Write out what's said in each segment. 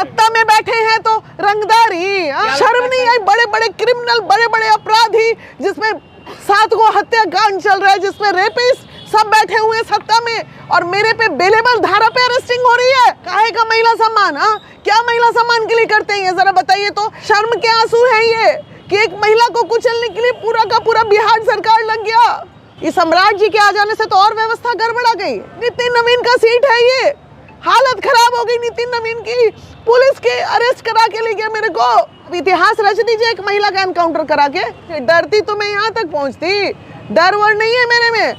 सत्ता में बैठे हैं तो रंगदारी, शर्म नहीं आई? बड़े बड़े क्रिमिनल, बड़े बड़े अपराधी, जिसमें 7 को हत्याकांड चल रहा है, जिसमें रेपिस्ट सब बैठे हुए सत्ता में, और मेरे पे बेलेबल धारा पे अरेस्टिंग हो रही है। काहे का महिला सम्मान? क्या महिला सम्मान के लिए करते हैं ये, जरा बताइए तो। शर्म के आंसू है ये कि एक महिला को कुचलने के लिए पूरा का पूरा बिहार सरकार लग गया। इस सम्राट जी के आ जाने से तो और व्यवस्था गड़बड़ा गई। नितिन नवीन का सीट है ये, हालत खराब हो गई नितिन नवीन की। पुलिस के अरेस्ट करा के ले गया मेरे को। इतिहास रच दीजिए एक महिला का एनकाउंटर करा के। डरती तो मैं यहाँ तक पहुँचती, डर वर नहीं है मेरे में।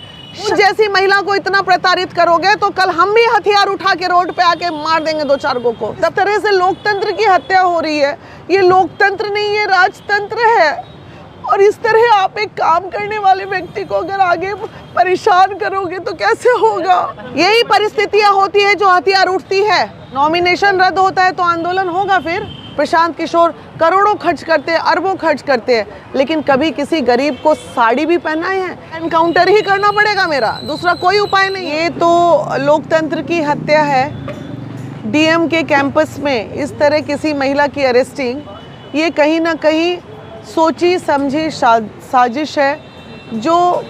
जैसी महिला को इतना प्रताड़ित करोगे तो कल हम भी हथियार उठा के रोड पे आके मार देंगे 2-4 को। तब तरह से लोकतंत्र की हत्या हो रही है। ये लोकतंत्र नहीं, ये राजतंत्र है। और इस तरह आप एक काम करने वाले व्यक्ति को अगर आगे परेशान करोगे तो कैसे होगा? यही परिस्थितियां होती है जो हथियार उठती है। नॉमिनेशन रद्द होता है तो आंदोलन होगा। फिर प्रशांत किशोर करोड़ों खर्च करते हैं, अरबों खर्च करते हैं, लेकिन कभी किसी गरीब को साड़ी भी पहनाए हैं? एनकाउंटर ही करना पड़ेगा मेरा, दूसरा कोई उपाय नहीं। ये तो लोकतंत्र की हत्या है। डीएम के कैंपस में इस तरह किसी महिला की अरेस्टिंग, ये कहीं ना कहीं सोची समझी साजिश है। जो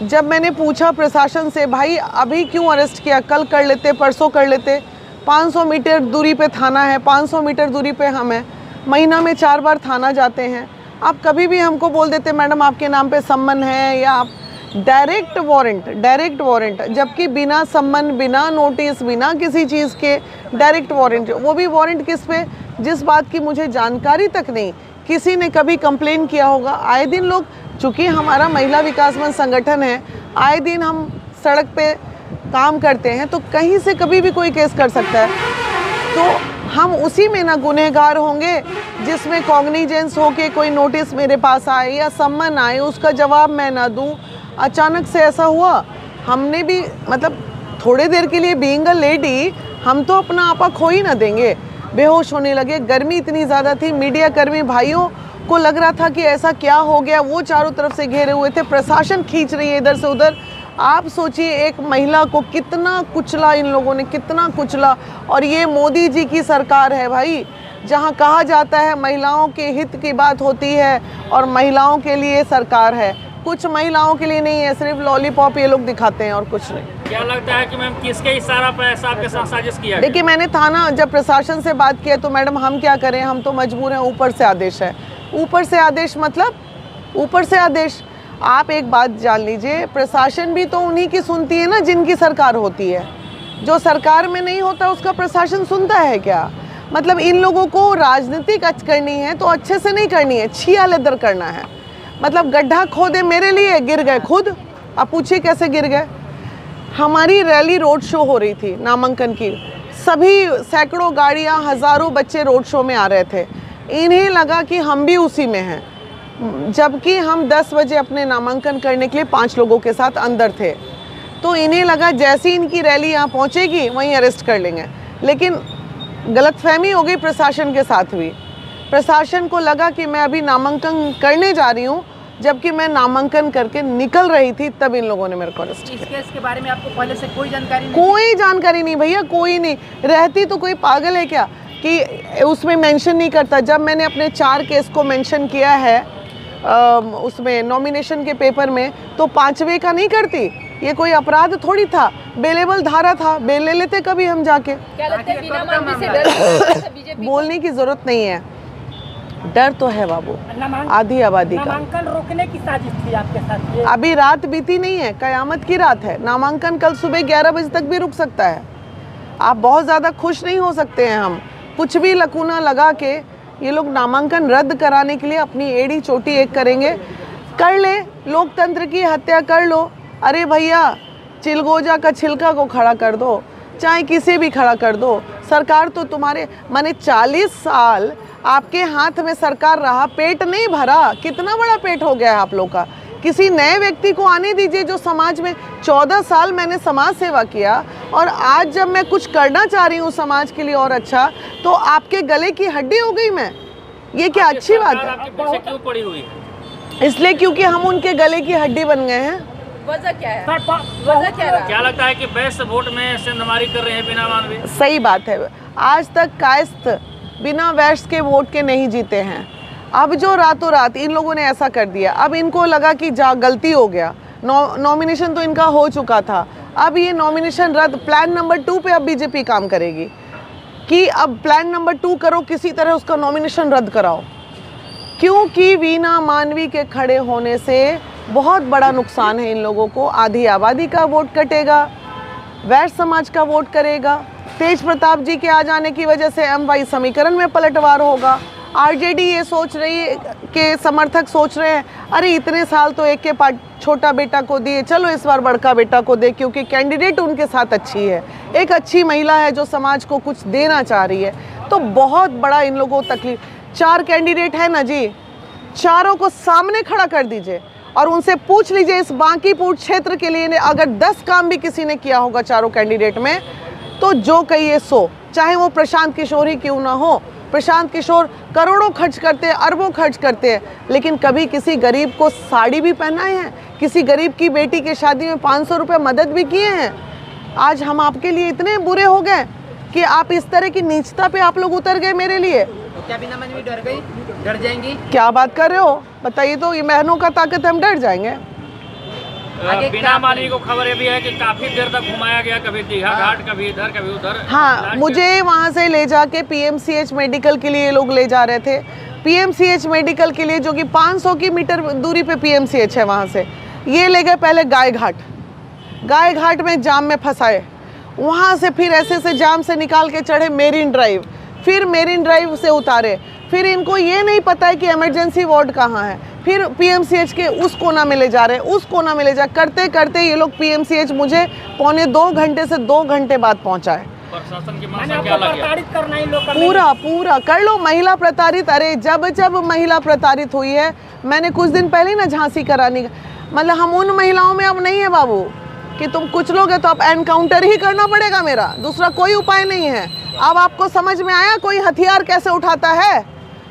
जब मैंने पूछा प्रशासन से, भाई अभी क्यों अरेस्ट किया, कल कर लेते, परसों कर लेते, 500 मीटर दूरी पे थाना है, 500 मीटर दूरी पे हम हैं, महीना में 4 बार थाना जाते हैं। आप कभी भी हमको बोल देते मैडम आपके नाम पे सम्मन है, या आप डायरेक्ट वारंट, जबकि बिना सम्मन, बिना नोटिस, बिना किसी चीज़ के डायरेक्ट वारंट। वो भी वारंट किस पे? जिस बात की मुझे जानकारी तक नहीं, किसी ने कभी कंप्लेन किया होगा। आए दिन लोग, चूँकि हमारा महिला विकास मंच संगठन है, आए दिन हम सड़क पे काम करते हैं, तो कहीं से कभी भी कोई केस कर सकता है। तो हम उसी में ना गुनहगार होंगे जिसमें कॉग्निजेंस हो के कोई नोटिस मेरे पास आए या सम्मन आए, उसका जवाब मैं ना दूं। अचानक से ऐसा हुआ। हमने भी मतलब थोड़े देर के लिए बीइंग अ लेडी हम तो अपना आपा खो ही ना देंगे। बेहोश होने लगे, गर्मी इतनी ज़्यादा थी। मीडिया कर्मी भाइयों को लग रहा था कि ऐसा क्या हो गया, वो चारों तरफ से घेरे हुए थे, प्रशासन खींच रही है इधर से उधर। आप सोचिए एक महिला को कितना कुचला इन लोगों ने, कितना कुचला। और ये मोदी जी की सरकार है भाई, जहाँ कहा जाता है महिलाओं के हित की बात होती है और महिलाओं के लिए सरकार है। कुछ महिलाओं के लिए नहीं है, सिर्फ लॉलीपॉप ये लोग दिखाते हैं और कुछ नहीं। क्या लगता है कि मैम किसके इशारा पर ऐसा आपके साथ साजिश किया? देखिए मैंने थाना जब प्रशासन से बात किया तो मैडम हम क्या करें, हम तो मजबूर हैं, ऊपर से आदेश है। ऊपर से आदेश मतलब ऊपर से आदेश। आप एक बात जान लीजिए, प्रशासन भी तो उन्हीं की सुनती है ना जिनकी सरकार होती है। जो सरकार में नहीं होता उसका प्रशासन सुनता है क्या? मतलब इन लोगों को राजनीतिक करनी है तो अच्छे से नहीं करनी है, छिया लेदर करना है। मतलब गड्ढा खोदे मेरे लिए, गिर गए खुद। अब पूछिए कैसे गिर गए। हमारी रैली रोड शो हो रही थी नामांकन की, सभी सैकड़ों गाड़ियां, हज़ारों बच्चे रोड शो में आ रहे थे। इन्हें लगा कि हम भी उसी में हैं, जबकि हम 10 बजे अपने नामांकन करने के लिए 5 लोगों के साथ अंदर थे। तो इन्हें लगा जैसी इनकी रैली यहाँ पहुँचेगी वहीं अरेस्ट कर लेंगे। लेकिन गलतफहमी हो गई प्रशासन के साथ भी। प्रशासन को लगा कि मैं अभी नामांकन करने जा रही हूँ, जबकि मैं नामांकन करके निकल रही थी, तब इन लोगों ने मेरे को अरेस्ट किया। इस केस के बारे में आपको पहले से कोई जानकारी नहीं? कोई जानकारी नहीं भैया, कोई नहीं। रहती तो कोई पागल है क्या कि उसमें मेंशन नहीं करता। जब मैंने अपने 4 केस को मेंशन किया है उसमें नॉमिनेशन के पेपर में, तो 5वें का नहीं करती। ये कोई अपराध थोड़ी था, बेलेबल धारा था, बेल ले लेते कभी हम जाके। क्या लगता है बिना मांगे से डर बीजेपी बोलने की जरूरत नहीं है, डर तो है बाबू आधी आबादी का। नामांकन रोकने की साजिश थी आपके साथ ये? अभी रात बीती नहीं है, कयामत की रात है। नामांकन कल सुबह 11 बजे तक भी रुक सकता है। आप बहुत ज़्यादा खुश नहीं हो सकते हैं। हम कुछ भी लकूना लगा के ये लोग नामांकन रद्द कराने के लिए अपनी एड़ी चोटी एक करेंगे। कर ले, लोकतंत्र की हत्या कर लो। अरे भैया, चिलगोजा का छिलका को खड़ा कर दो, चाहे किसे भी खड़ा कर दो। सरकार तो तुम्हारे, माने 40 साल आपके हाथ में सरकार रहा, पेट नहीं भरा। कितना बड़ा पेट हो गया है आप लोग का। किसी नए व्यक्ति को आने दीजिए जो समाज में 14 साल मैंने समाज सेवा किया, और आज जब मैं कुछ करना चाह रही हूँ समाज के लिए और अच्छा, तो आपके गले की हड्डी हो गई मैं। ये क्या अच्छी बात है? आपके पीछे क्यों पड़ी हुई? इसलिए क्योंकि हम उनके गले की हड्डी बन गए हैं। वजह क्या है? वजह क्या रहा? क्या लगता है कि बेस्ट वोट में सेंधमारी कर रहे हैं बिना मानवी? सही बात है। आज तक कायस्थ बिना वैट्स के वोट के नहीं जीते हैं। अब जो रातों रात इन लोगों ने ऐसा कर दिया, अब इनको लगा कि गलती हो गया, नॉमिनेशन तो इनका हो चुका था, अब ये नॉमिनेशन रद्द, प्लान नंबर 2 पे अब बीजेपी काम करेगी कि अब प्लान नंबर 2 करो, किसी तरह उसका नॉमिनेशन रद्द कराओ, क्योंकि वीना मानवी के खड़े होने से बहुत बड़ा नुकसान है इन लोगों को। आधी आबादी का वोट कटेगा, वैश्य समाज का वोट करेगा, तेज प्रताप जी के आ जाने की वजह से MY समीकरण में पलटवार होगा। RJD ये सोच रही है कि समर्थक सोच रहे हैं अरे इतने साल तो एक के छोटा बेटा को दिए, चलो इस बार बड़का बेटा को दे, क्योंकि कैंडिडेट उनके साथ अच्छी है, एक अच्छी महिला है जो समाज को कुछ देना चाह रही है। तो बहुत बड़ा इन लोगों को तकलीफ। 4 कैंडिडेट है ना जी, चारों को सामने खड़ा कर दीजिए और उनसे पूछ लीजिए इस बांकीपुर क्षेत्र के लिए अगर 10 काम भी किसी ने किया होगा चारों कैंडिडेट में, तो जो कहिए सो, चाहे वो प्रशांत किशोर ही क्यों ना हो। प्रशांत किशोर करोड़ों खर्च करते हैं, अरबों खर्च करते हैं, लेकिन कभी किसी गरीब को साड़ी भी पहनाए हैं, किसी गरीब की बेटी के शादी में 500 रुपये मदद भी किए हैं। आज हम आपके लिए इतने बुरे हो गए कि आप इस तरह की नीचता पे आप लोग उतर गए मेरे लिए। तो क्या बीना मानवी डर गई, डर जाएंगी? क्या बात कर रहे हो, बताइए तो। ये बहनों का ताकत, हम डर जाएंगे। बिना मानवी को खबर ये भी है कि काफी देर तक घुमाया गया, कभी दीघा घाट, कभी इधर कभी उधर। हाँ, मुझे वहाँ से ले जाके PMCH मेडिकल के लिए लोग ले जा रहे थे। PMCH मेडिकल के लिए, जो कि 500 की मीटर दूरी पे PMCH है, वहाँ से ये ले गए पहले गाय घाट में जाम में फंसाए, वहाँ से फिर ऐसे जाम से निकाल के चढ़े मेरीन ड्राइव, फिर मेरीन ड्राइव से उतारे, फिर इनको ये नहीं पता है कि इमरजेंसी वार्ड कहाँ है, फिर PMCH के उस कोना में ले जा रहे हैं, उस कोना में ले जा करते करते ये लोग PMCH मुझे 1.25 घंटे से 2 घंटे बाद पहुँचाए। प्रशासन की मंशा क्या लगी? करना इन लोग पूरा कर लो। महिला प्रताड़ित, अरे जब महिला प्रताड़ित हुई है, मैंने कुछ दिन पहले ना झांसी करानी, मतलब हम उन महिलाओं में अब नहीं है बाबू कि तुम कुछ लोग है तो अब एनकाउंटर ही करना पड़ेगा, मेरा दूसरा कोई उपाय नहीं है। अब आपको समझ में आया कोई हथियार कैसे उठाता है,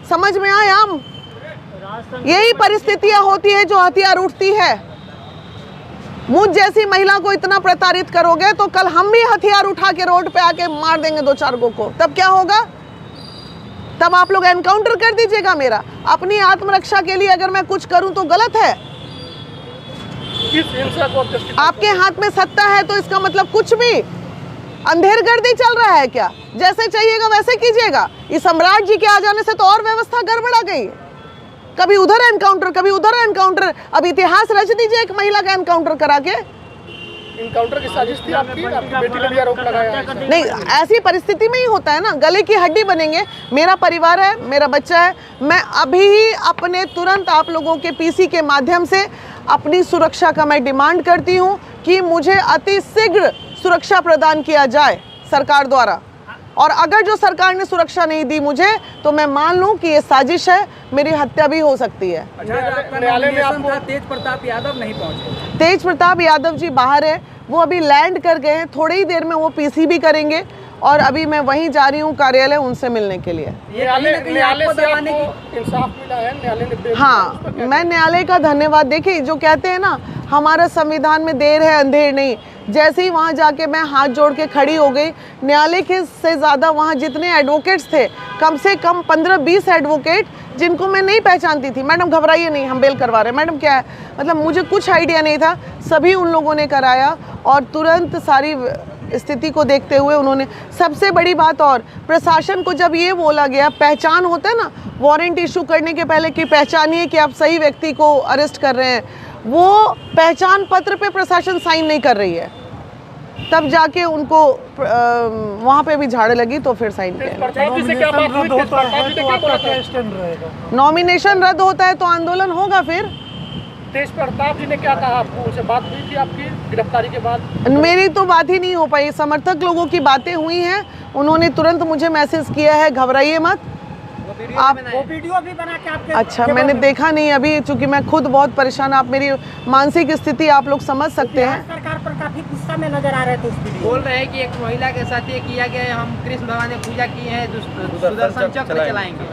समझ में आया? यही परिस्थितियां होती है जो हथियार उठती है। मुझ जैसी महिला को इतना प्रताड़ित करोगे तो कल हम भी हथियार उठा के रोड पे आके मार देंगे 2-4 को, तब क्या होगा? तब आप लोग एनकाउंटर कर दीजिएगा मेरा। अपनी आत्मरक्षा के लिए अगर मैं कुछ करूं तो गलत है। आपके हाथ में सत्ता है तो इसका मतलब कुछ भी अंधेरगर्दी चल रहा है क्या? जैसे चाहिएगा वैसे कीजिएगा। इस सम्राट जी के आ जाने से तो और व्यवस्था गड़बड़ा गई, कभी उधर एनकाउंटर, कभी उधर एनकाउंटर। अब इतिहास रच दीजिए एक महिला का एनकाउंटर करा के। एनकाउंटर की साजिश थी आपकी बेटी ने भी आरोप लगाया है। नहीं, ऐसी परिस्थिति में ही होता है ना, गले की हड्डी बनेंगे। मेरा परिवार है, मेरा बच्चा है, मैं अभी ही अपने तुरंत आप लोगों के PC के माध्यम से अपनी सुरक्षा का मैं डिमांड करती हूँ कि मुझे अति शीघ्र सुरक्षा प्रदान किया जाए सरकार द्वारा। और अगर जो सरकार ने सुरक्षा नहीं दी मुझे तो मैं मान लूं कि ये साजिश है, मेरी हत्या भी हो सकती है। तेज प्रताप यादव नहीं पहुंचे। तेज प्रताप यादव जी बाहर है, वो अभी लैंड कर गए हैं, थोड़ी ही देर में वो PC भी करेंगे और अभी मैं वहीं जा रही हूँ कार्यालय उनसे मिलने के लिए। न्यायालय से आपको इंसाफ मिला है? न्यायालय ने? हाँ, मैं न्यायालय का धन्यवाद। देखिए, जो कहते हैं ना हमारा संविधान में देर है अंधेर नहीं, जैसे ही वहाँ जाके मैं हाथ जोड़ के खड़ी हो गई, न्यायालय के से ज़्यादा वहाँ जितने एडवोकेट्स थे, कम से कम 15-20 एडवोकेट जिनको मैं नहीं पहचानती थी। मैडम घबराइए नहीं, हम बेल करवा रहे हैं। मैडम क्या है, मतलब मुझे कुछ आइडिया नहीं था, सभी उन लोगों ने कराया और तुरंत सारी स्थिति को देखते हुए उन्होंने। सबसे बड़ी बात, और प्रशासन को जब ये बोला गया, पहचान होता है ना वारंट इशू करने के पहले कि पहचानिए कि आप सही व्यक्ति को अरेस्ट कर रहे हैं, वो पहचान पत्र पे प्रशासन साइन नहीं कर रही है, तब जाके उनको वहाँ पे भी झाड़ लगी तो फिर साइन किया। नॉमिनेशन रद्द होता है तो आंदोलन होगा। फिर तेज प्रताप जी ने क्या कहा आपको? उनसे बात हुई थी आपकी गिरफ्तारी के बाद? मेरी तो बात ही नहीं हो पाई। समर्थक लोगों की बातें हुई हैं, उन्होंने तुरंत मुझे मैसेज किया है घबराइए मत। आप वो वीडियो भी बना के आपके? अच्छा, मैंने देखा नहीं अभी, चूंकि मैं खुद बहुत परेशान। आप मेरी मानसिक स्थिति आप लोग समझ सकते हैं। सरकार पर काफी गुस्सा में नजर आ रहे थे उस वीडियो। बोल रहे हैं कि एक महिला के साथ ये किया गया है, हम कृष्ण भगवान ने पूजा की है, सुदर्शन चक्र चलाएंगे।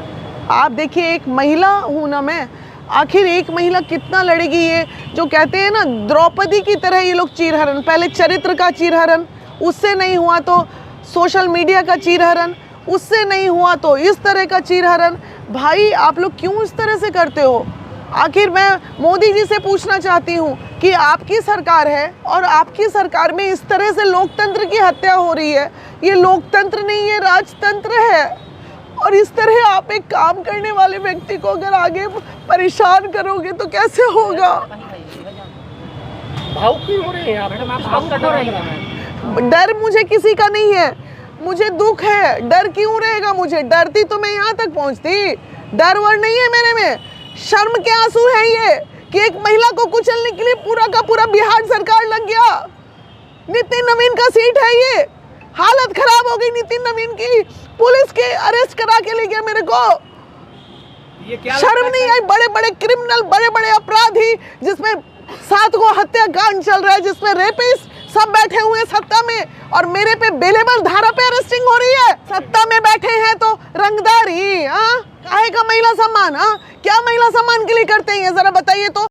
आप देखिए, एक महिला हूँ ना मैं, आखिर एक महिला कितना लड़ेगी? ये जो कहते हैं ना द्रौपदी की तरह ये लोग चीरहरण, पहले चरित्र का चीरहरण, उससे नहीं हुआ तो सोशल मीडिया का चीरहरण, उससे नहीं हुआ तो इस तरह का चीरहरण। भाई आप लोग क्यों इस तरह से करते हो? आखिर मैं मोदी जी से पूछना चाहती हूँ कि आपकी सरकार है और आपकी सरकार में इस तरह से लोकतंत्र की हत्या हो रही है। ये लोकतंत्र नहीं, ये राजतंत्र है। और इस तरह आप एक काम करने वाले व्यक्ति को अगर आगे परेशान करोगे तो कैसे होगा? भावुक क्यों हो रहे हैं आप? भावुक क्यों हो रहे हैं? डर मुझे किसी का नहीं है, मुझे दुख है। डर क्यों रहेगा मुझे? डरती तो मैं यहाँ तक पहुँचती। डर वर नहीं है मेरे में। शर्म के आंसू है ये कि एक महिला को कुचलने के लिए पूरा का पूरा बिहार सरकार लग गया। नितिन नवीन का सीट है ये। हालत खराब हो गई नितिन नवीन की। पुलिस के अरेस्ट करा के ले गया मेरे को। ये क्या शर्म नहीं आई? बड़े बड़े क्रिमिनल, बड़े बड़े अपराधी, जिसमें 7 गो हत्याकांड चल रहा है, जिसमें रेपिस्ट सब बैठे हुए हैं सत्ता में, और मेरे पे बेलेबल धारा पे अरेस्टिंग हो रही है। सत्ता में बैठे हैं तो रंगदारी, काहे का महिला सम्मान? क्या महिला सम्मान के लिए करते हैं ये जरा बताइए तो।